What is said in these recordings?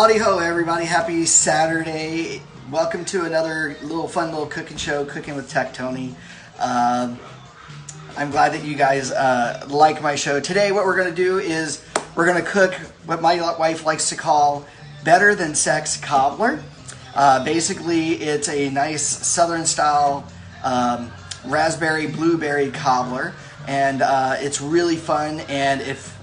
Howdy ho, everybody. Happy Saturday. Welcome to another fun little cooking show, Cooking with Tech Tony. I'm glad that you guys like my show. Today what we're going to do is we're going to cook what my wife likes to call better than sex cobbler. Basically, it's a nice southern style raspberry blueberry cobbler, and it's really fun. And if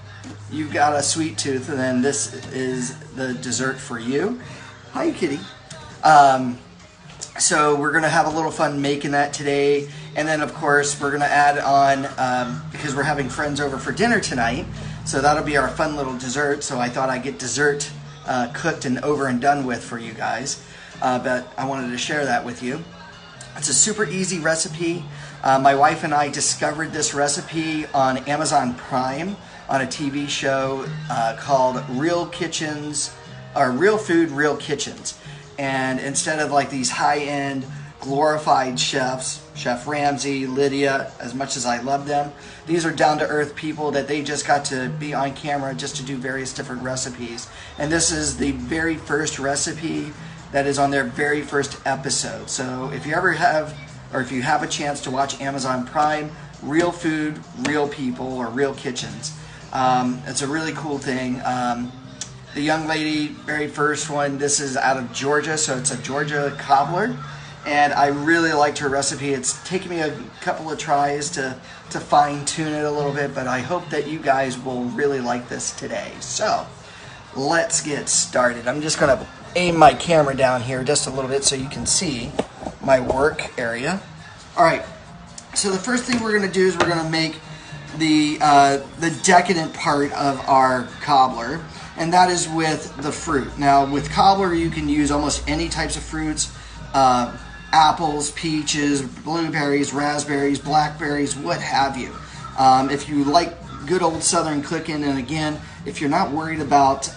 you've got a sweet tooth, then this is the dessert for you. Hi, kitty. So we're going to have a little fun making that today. And then, of course, we're going to add on, because we're having friends over for dinner tonight, so that'll be our fun little dessert. So I thought I'd get dessert cooked and over and done with for you guys. But I wanted to share that with you. It's a super easy recipe. My wife and I discovered this recipe on Amazon Prime on a TV show called Real Food, Real Kitchens. And instead of like these high-end glorified chefs, Chef Ramsay, Lydia, as much as I love them, these are down-to-earth people that they just got to be on camera just to do various different recipes. And this is the very first recipe that is on their very first episode. So if you ever have, or if you have a chance to watch Amazon Prime, Real Food, Real People, or Real Kitchens, it's a really cool thing. The young lady, very first one, this is out of Georgia, so it's a Georgia cobbler. And I really liked her recipe. It's taken me a couple of tries to fine-tune it a little bit, but I hope that you guys will really like this today. So, let's get started. I'm just going to aim my camera down here just a little bit so you can see my work area. Alright, so the first thing we're going to do is we're going to make the decadent part of our cobbler, and that is with the fruit. Now, with cobbler, you can use almost any types of fruits, apples, peaches, blueberries, raspberries, blackberries, what have you. If you like good old southern cooking, and again, if you're not worried about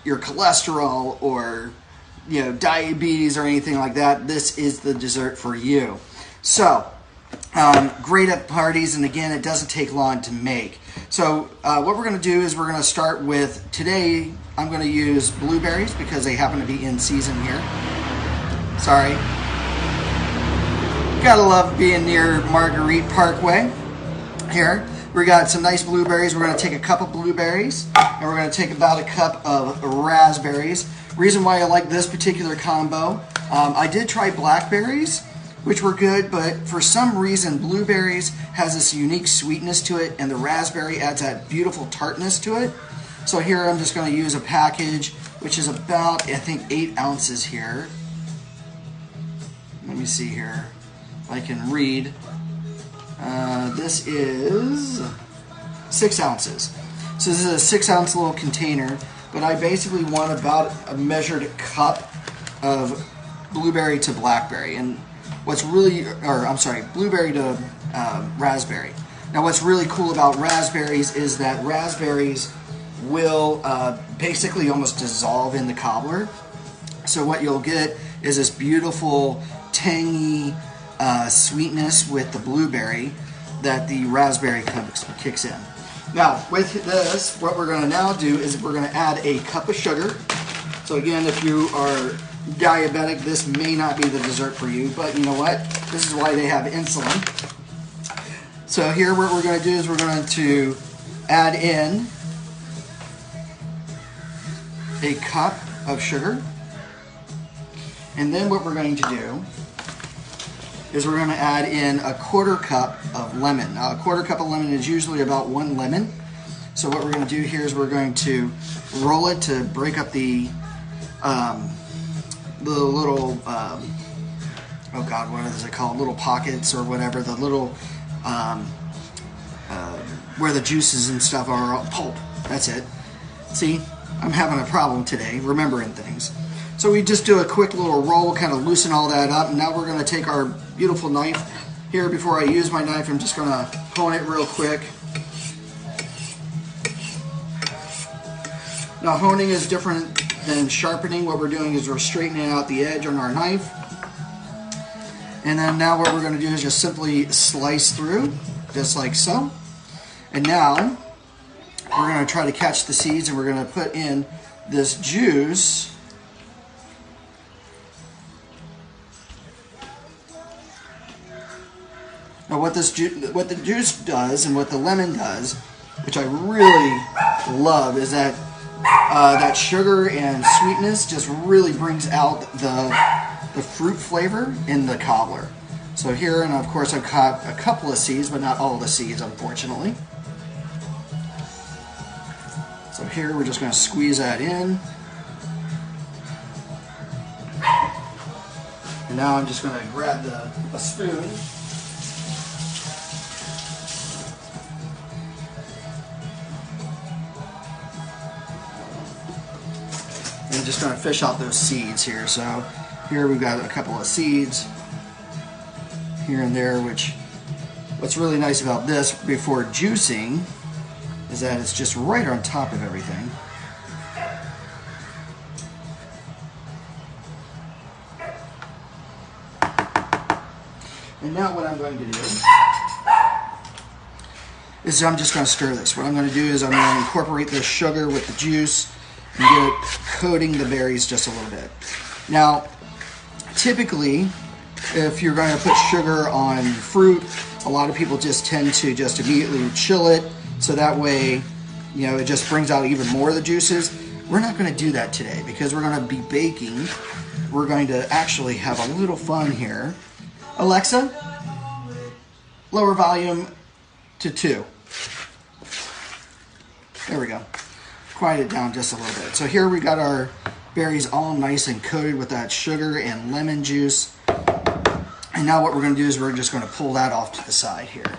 your cholesterol or diabetes or anything like that, this is the dessert for you. So, great at parties, and again, it doesn't take long to make. So what we're going to do is we're going to start with, today I'm going to use blueberries because they happen to be in season here. Sorry. Gotta love being near Marguerite Parkway here. We got some nice blueberries. We're going to take a cup of blueberries, and we're going to take about a cup of raspberries. Reason why I like this particular combo, I did try blackberries, which were good, but for some reason blueberries has this unique sweetness to it, and the raspberry adds that beautiful tartness to it. So here I'm just going to use a package, which is about, I think, 8 ounces here. Let me see here if I can read. This is 6 ounces. So this is a 6 ounce little container, but I basically want about a measured cup of blueberry to blackberry. And what's really, blueberry to raspberry. Now what's really cool about raspberries is that raspberries will basically almost dissolve in the cobbler. So what you'll get is this beautiful, tangy sweetness with the blueberry that the raspberry kicks in. Now with this, what we're going to now do is we're going to add a cup of sugar. So again, if you are diabetic, this may not be the dessert for you, but you know what? This is why they have insulin. So here what we're going to do is we're going to add in a cup of sugar. And then what we're going to do is we're going to add in a quarter cup of lemon. Now a quarter cup of lemon is usually about 1 lemon. So what we're going to do here is we're going to roll it to break up the little, oh God, what is it called? Little pockets or whatever, the little, where the juices and stuff are, pulp. That's it. See, I'm having a problem today remembering things. So we just do a quick little roll, kind of loosen all that up, and now we're going to take our beautiful knife. Here, before I use my knife, I'm just going to hone it real quick. Now honing is different than sharpening. What we're doing is we're straightening out the edge on our knife. And then now what we're going to do is just simply slice through, just like so. And now we're going to try to catch the seeds, and we're going to put in this juice now what the juice does and what the lemon does, which I really love, is that that sugar and sweetness just really brings out the fruit flavor in the cobbler. So here, and of course I've caught a couple of seeds, but not all the seeds, unfortunately. So here we're just going to squeeze that in. And now I'm just going to grab a spoon. And just going to fish out those seeds here. So here we've got a couple of seeds here and there, which what's really nice about this before juicing is that it's just right on top of everything. And now what I'm going to do is I'm just going to stir this. What I'm going to do is I'm going to incorporate the sugar with the juice and get it coating the berries just a little bit. Now, typically, if you're going to put sugar on fruit, a lot of people just tend to just immediately chill it, so that way, you know, it just brings out even more of the juices. We're not going to do that today because we're going to be baking. We're going to actually have a little fun here. Alexa, lower volume to 2. There we go. Quiet it down just a little bit. So here we got our berries all nice and coated with that sugar and lemon juice. And now what we're going to do is we're just going to pull that off to the side here.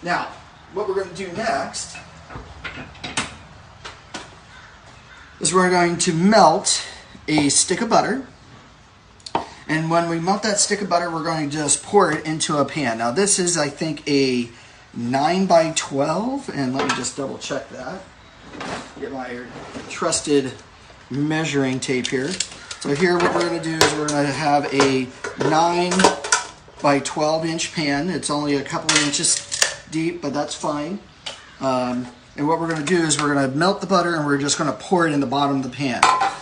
Now, what we're going to do next is we're going to melt a stick of butter. And when we melt that stick of butter, we're going to just pour it into a pan. Now this is, I think, a 9 by 12, and let me just double check that. Get my trusted measuring tape here. So here what we're going to do is we're going to have a 9 by 12 inch pan. It's only a couple of inches deep, but that's fine. And what we're going to do is we're going to melt the butter and we're just going to pour it in the bottom of the pan.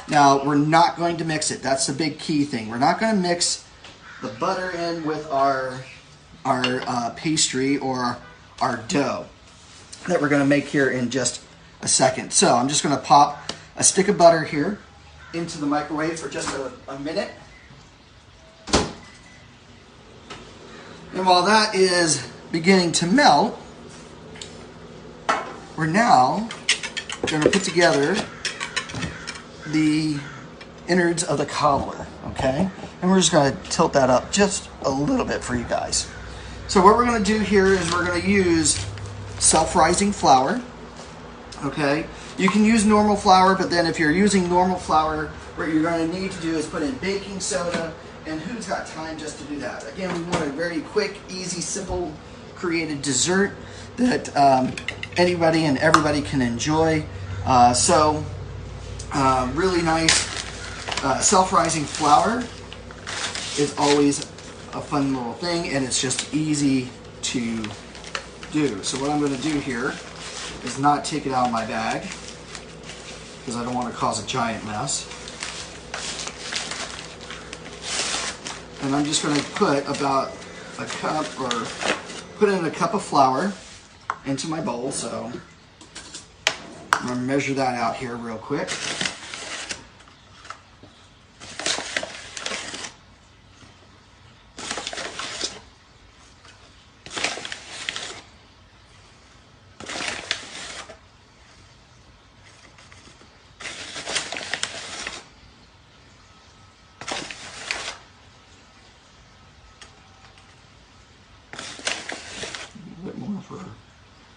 Now, we're not going to mix it. That's the big key thing. We're not going to mix the butter in with our pastry or our dough that we're going to make here in just a second. So I'm just going to pop a stick of butter here into the microwave for just a minute. And while that is beginning to melt, we're now going to put together the innards of the cobbler, okay? And we're just going to tilt that up just a little bit for you guys. So what we're going to do here is we're going to use self-rising flour, okay? You can use normal flour, but then if you're using normal flour, what you're going to need to do is put in baking soda, and who's got time just to do that? Again, we want a very quick, easy, simple, created dessert that anybody and everybody can enjoy. Really nice self-rising flour is always a fun little thing, and it's just easy to do. So what I'm going to do here is not take it out of my bag because I don't want to cause a giant mess. And I'm just going to put about a cup, or put in a cup of flour into my bowl. So I'm going to measure that out here real quick.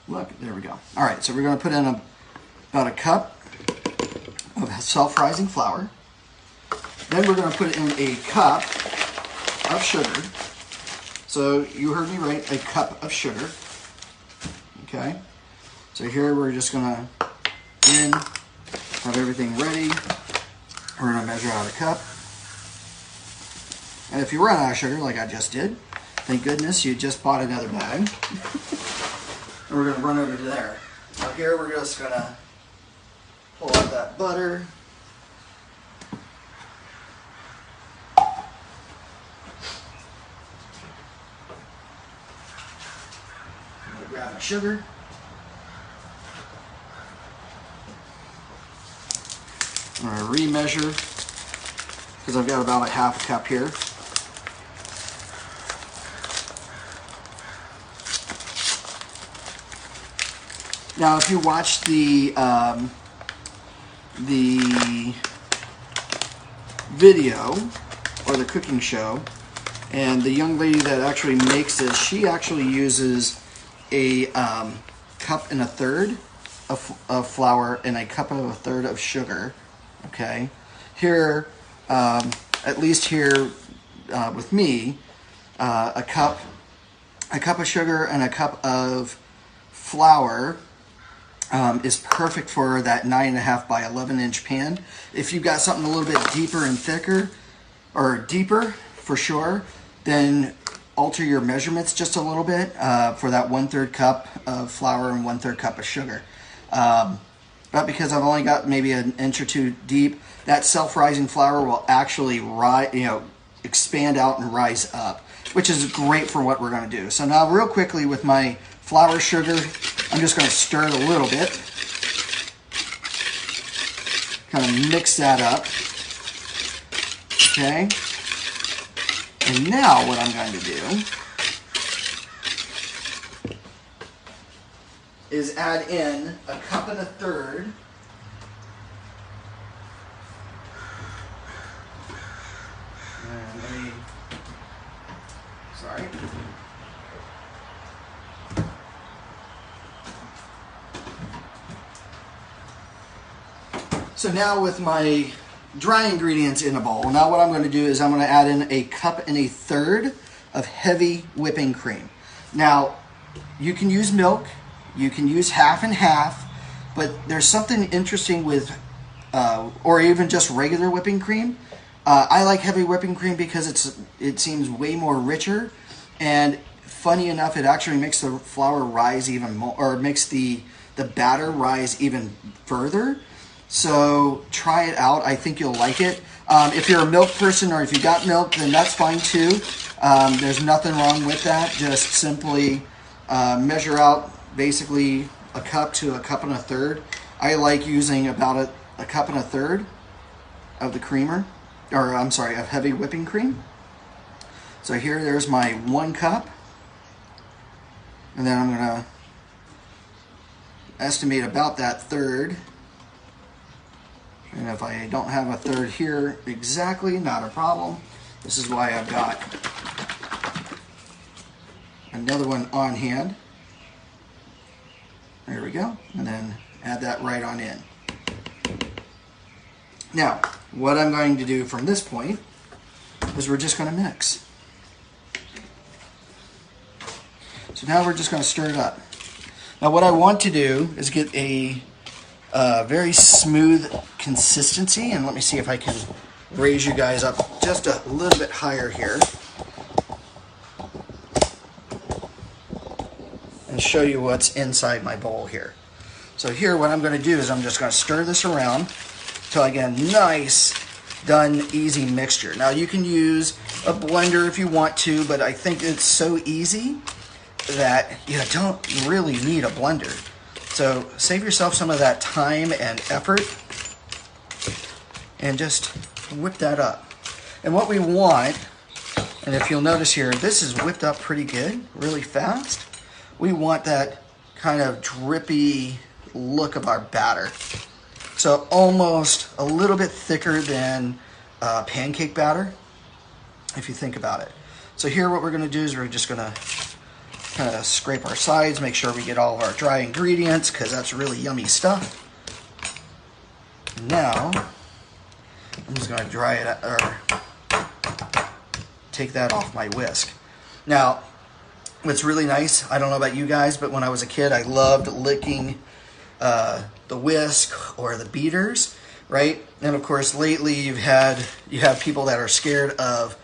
Look, there we go. All right, so we're going to put in about a cup of self-rising flour. Then we're going to put in a cup of sugar. So you heard me right, a cup of sugar. Okay. So here we're just going to have everything ready. We're going to measure out a cup. And if you run out of sugar, like I just did, thank goodness you just bought another bag. And we're going to run over to there. Now here we're just going to Pull out that butter. I'm gonna grab my sugar. I'm gonna remeasure because I've got about a half a cup here. Now, if you watch the video or the cooking show, and the young lady that actually makes this, she actually uses a cup and a third of flour and a cup and a third of sugar. Okay, here, at least here with me, a cup of sugar and a cup of flour is perfect for that 9.5 by 11-inch pan. If you've got something a little bit deeper and thicker, or deeper for sure, then alter your measurements just a little bit for that 1/3 cup of flour and 1/3 cup of sugar. But because I've only got maybe an inch or two deep, that self-rising flour will actually expand out and rise up, which is great for what we're going to do. So now real quickly with my flour, sugar, I'm just going to stir it a little bit. Kind of mix that up. Okay. And now what I'm going to do is add in a cup and a third sorry. So now with my dry ingredients in a bowl, now what I'm going to do is I'm going to add in a cup and a third of heavy whipping cream. Now, you can use milk, you can use half and half, but there's something interesting with, or even just regular whipping cream. I like heavy whipping cream because it seems way more richer, and funny enough, it actually makes the flour rise even more, or makes the batter rise even further. So try it out. I think you'll like it. If you're a milk person or if you got milk, then that's fine too. There's nothing wrong with that. Just simply measure out basically a cup to a cup and a third. I like using about a cup and a third of the creamer, or I'm sorry, of heavy whipping cream. So there's my 1 cup. And then I'm going to estimate about that third. And if I don't have a third here exactly, not a problem. This is why I've got another one on hand. There we go. And then add that right on in. Now, what I'm going to do from this point is we're just going to mix. So now we're just going to stir it up. Now what I want to do is get a very smooth consistency, and let me see if I can raise you guys up just a little bit higher here and show you what's inside my bowl here. So here what I'm going to do is I'm just going to stir this around until I get a nice, done, easy mixture. Now you can use a blender if you want to, but I think it's so easy that you don't really need a blender. So save yourself some of that time and effort and just whip that up. And what we want, and if you'll notice here, this is whipped up pretty good, really fast. We want that kind of drippy look of our batter. So almost a little bit thicker than pancake batter, if you think about it. So here what we're going to do is we're just going to kind of scrape our sides, make sure we get all of our dry ingredients, because that's really yummy stuff. Now, I'm just going to dry it, or take that off my whisk. Now, what's really nice, I don't know about you guys, but when I was a kid, I loved licking the whisk or the beaters, right? And of course, lately you have people that are scared of,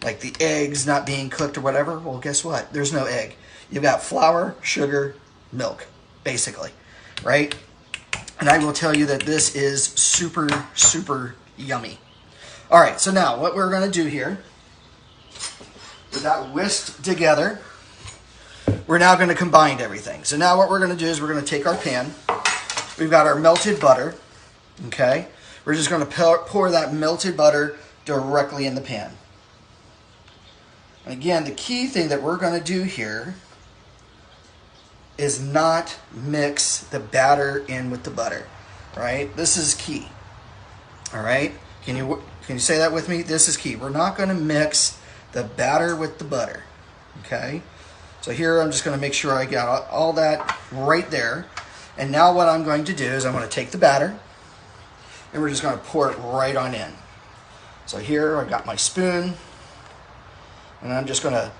like the eggs not being cooked or whatever. Well, guess what? There's no egg. You've got flour, sugar, milk, basically, right? And I will tell you that this is super, super yummy. All right, so now what we're going to do here, with that whisked together, we're now going to combine everything. So now what we're going to do is we're going to take our pan. We've got our melted butter, okay? We're just going to pour that melted butter directly in the pan. And again, the key thing that we're going to do here is not mix the batter in with the butter, right? This is key, all right? Can you say that with me? This is key. We're not going to mix the batter with the butter, okay? So here I'm just going to make sure I got all that right there. And now what I'm going to do is I'm going to take the batter and we're just going to pour it right on in. So here I got my spoon and I'm just going to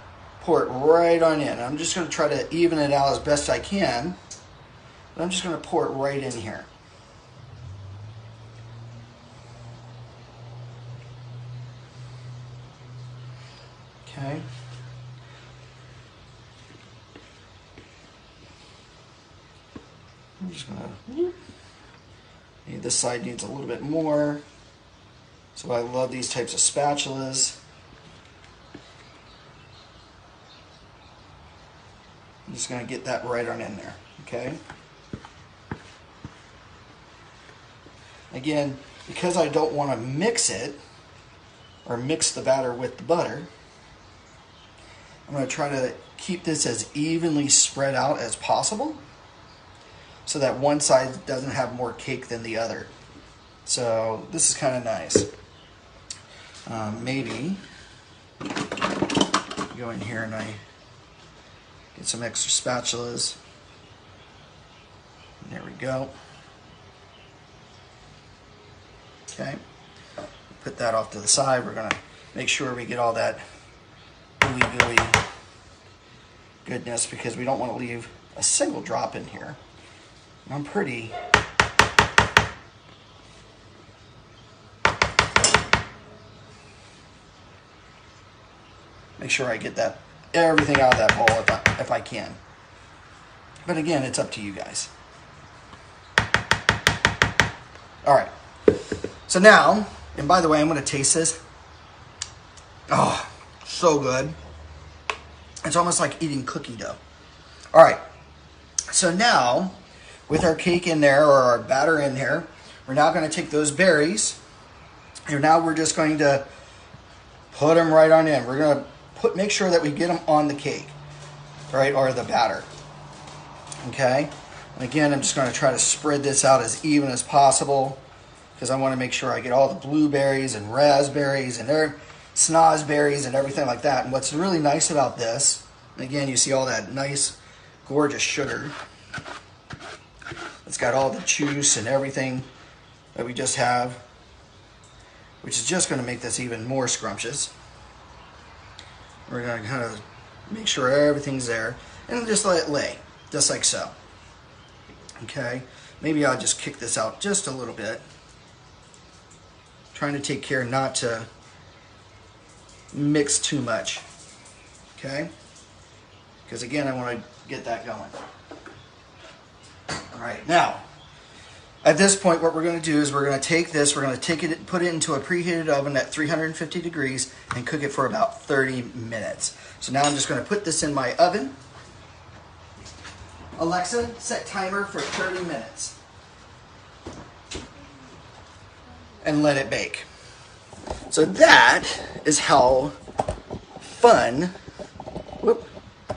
pour it right on in. I'm just going to try to even it out as best I can. But I'm just going to pour it right in here. Okay. I'm just going to, this side needs a little bit more. So I love these types of spatulas. I'm just going to get that right on in there, okay? Again, because I don't want to mix it, or mix the batter with the butter, I'm going to try to keep this as evenly spread out as possible so that one side doesn't have more cake than the other. So this is kind of nice. Maybe go in here and I get some extra spatulas. There we go. Okay. Put that off to the side. We're going to make sure we get all that gooey goodness because we don't want to leave a single drop in here. I'm pretty make sure I get that everything out of that bowl if I can. But again, it's up to you guys. All right. So now, and by the way, I'm going to taste this. Oh, so good. It's almost like eating cookie dough. All right. So now, with our cake in there or our batter in here, we're now going to take those berries, and now we're just going to put them right on in. We're going to make sure that we get them on the cake, right, or the batter. Okay. And again, I'm just going to try to spread this out as even as possible because I want to make sure I get all the blueberries and raspberries and snozberries and everything like that. And what's really nice about this, again, you see all that nice, gorgeous sugar. It's got all the juice and everything that we just have, which is just going to make this even more scrumptious. We're going to kind of make sure everything's there and just let it lay, just like so. Okay, maybe I'll just kick this out just a little bit. Trying to take care not to mix too much. Okay, because again, I want to get that going. All right, now at this point, what we're going to do is we're going to take this, we're going to take it, put it into a preheated oven at 350 degrees and cook it for about 30 minutes. So now I'm just going to put this in my oven. Alexa, set timer for 30 minutes. And let it bake. So that is how fun, whoop,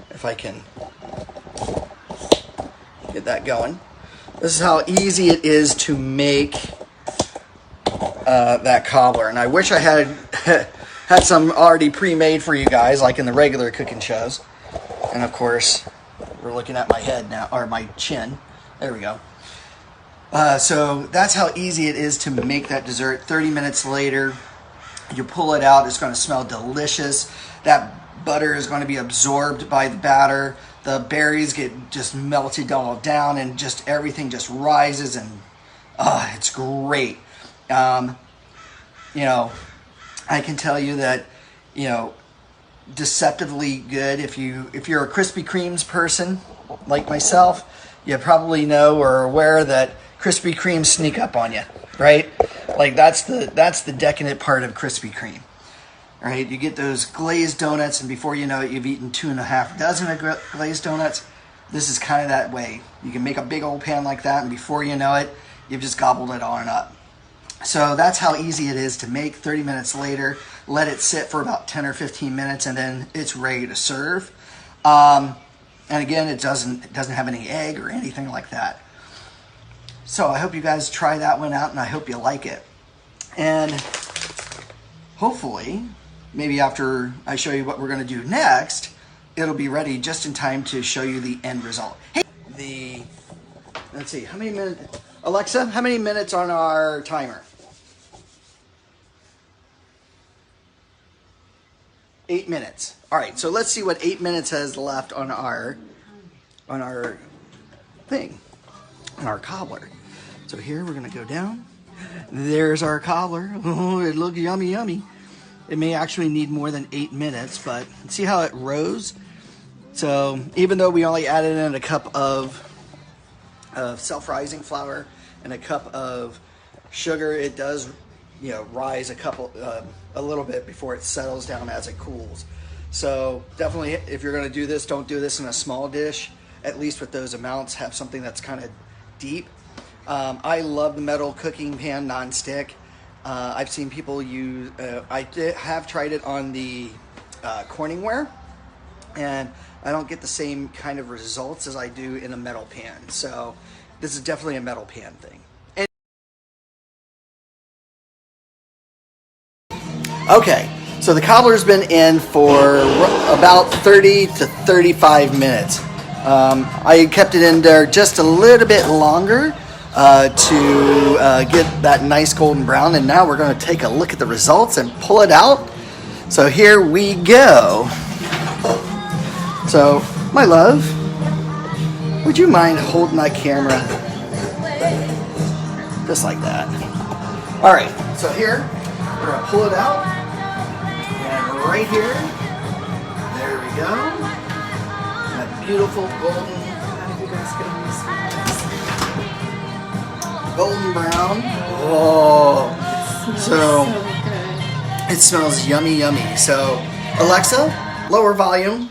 if I can get that going. This is how easy it is to make that cobbler. And I wish I had had some already pre-made for you guys, like in the regular cooking shows. And of course, we're looking at my head now, or my chin. There we go. So that's how easy it is to make that dessert. 30 minutes later, you pull it out. It's going to smell delicious. That butter is going to be absorbed by the batter. The berries get just melted all down and just everything just rises and it's great. You know, I can tell you that, you know, deceptively good. If you're a Krispy Kreme's person like myself, you probably know or are aware that Krispy Kreme sneak up on you, right? Like that's the decadent part of Krispy Kreme, right? You get those glazed donuts, and before you know it, you've eaten 2.5 dozen of glazed donuts. This is kind of that way. You can make a big old pan like that, and before you know it, you've just gobbled it on up. So that's how easy it is to make. 30 minutes later, let it sit for about 10 or 15 minutes, and then it's ready to serve. And again, it doesn't have any egg or anything like that. So I hope you guys try that one out, and I hope you like it. And hopefully, maybe after I show you what we're going to do next, it'll be ready just in time to show you the end result. Hey, let's see, how many minutes? Alexa, how many minutes on our timer? 8 minutes. All right, so let's see what 8 minutes has left on our thing, on our cobbler. So here we're gonna go down. There's our cobbler. Oh, it looks yummy, yummy. It may actually need more than 8 minutes, but see how it rose? So even though we only added in a cup of self-rising flour and a cup of sugar, it does, rise a little bit before it settles down as it cools. So definitely, if you're going to do this, don't do this in a small dish. At least with those amounts, have something that's kind of deep. I love the metal cooking pan non-stick. I've seen people use. I have tried it on the Corningware, and I don't get the same kind of results as I do in a metal pan. So this is definitely a metal pan thing. Okay, so the cobbler's been in for about 30 to 35 minutes. I kept it in there just a little bit longer to get that nice golden brown, and now we're going to take a look at the results and pull it out. So here we go. So, my love, would you mind holding that camera? Just like that. All right, so here, we're going to pull it out. And right here, there we go. That beautiful golden brown. Oh, so it smells yummy, yummy. So, Alexa, lower volume.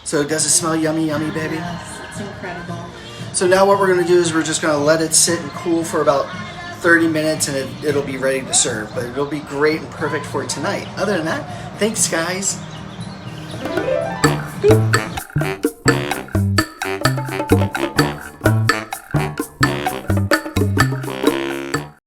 So does it smell yummy, yummy, baby? Yes, it's incredible. So now what we're going to do is we're just going to let it sit and cool for about 30 minutes, and it'll be ready to serve. But it'll be great and perfect for tonight. Other than that, thanks, guys.